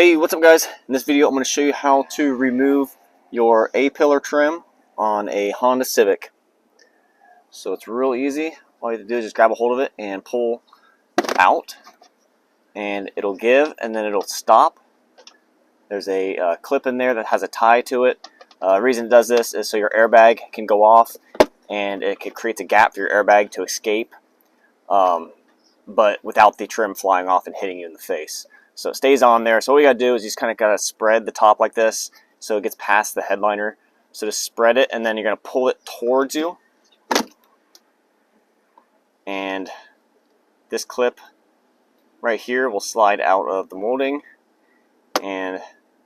Hey, what's up guys? In this video I'm going to show you how to remove your A-pillar trim on a Honda Civic. So it's real easy. All you have to do is just grab a hold of it and pull out, and it'll give and then it'll stop. There's a clip in there that has a tie to it. The reason it does this is so your airbag can go off, and it creates a gap for your airbag to escape, but without the trim flying off and hitting you in the face. So it stays on there. So all you gotta do is you just kind of gotta spread the top like this so it gets past the headliner. So just spread it, and then you're gonna pull it towards you. And this clip right here will slide out of the molding, and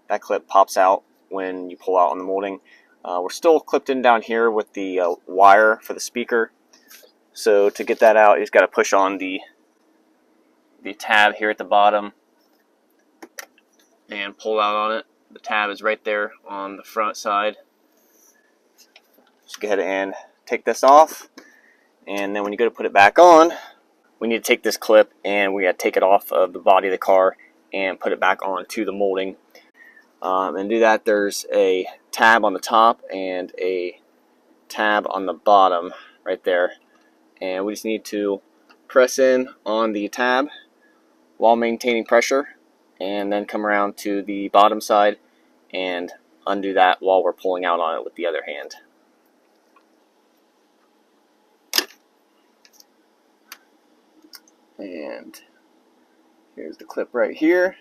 that clip pops out when you pull out on the molding. We're still clipped in down here with the wire for the speaker. So to get that out, you just gotta push on the tab here at the bottom and pull out on it. The tab is right there on the front side. Just go ahead and take this off, and then when you go to put it back on, we need to take this clip and we got to take it off of the body of the car and put it back onto the molding. And do that, there's a tab on the top and a tab on the bottom right there, and we just need to press in on the tab while maintaining pressure, and then come around to the bottom side and undo that while we're pulling out on it with the other hand. And here's the clip right here.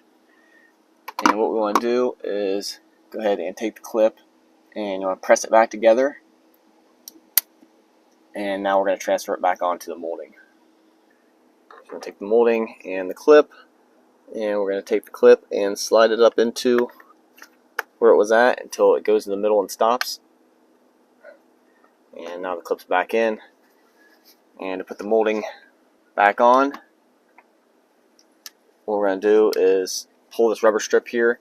And what we want to do is go ahead and take the clip and you want to press it back together. And now we're going to transfer it back onto the molding. So we're going to take the molding and the clip, and we're going to take the clip and slide it up into where it was at until it goes in the middle and stops. And now the clip's back in. And to put the molding back on, what we're going to do is pull this rubber strip here.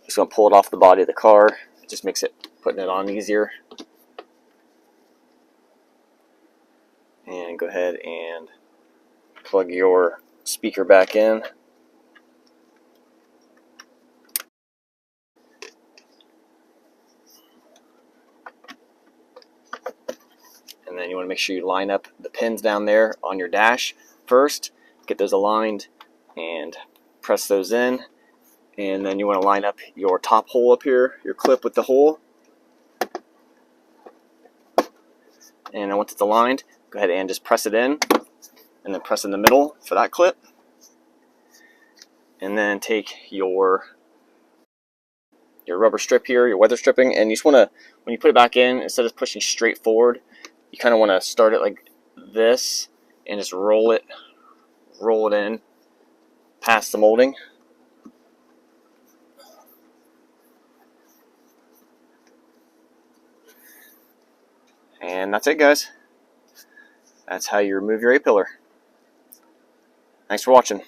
Just going to pull it off the body of the car. It just makes it putting it on easier. And go ahead and plug your speaker back in. And then you want to make sure you line up the pins down there on your dash first. Get those aligned and press those in. And then you want to line up your top hole up here, your clip with the hole. And then once it's aligned, go ahead and just press it in, and then press in the middle for that clip. And then take your rubber strip here, your weather stripping, and you just want to, when you put it back in, instead of pushing straight forward, you kind of want to start it like this and just roll it in past the molding. And that's it, guys. That's how you remove your A-pillar. Thanks for watching.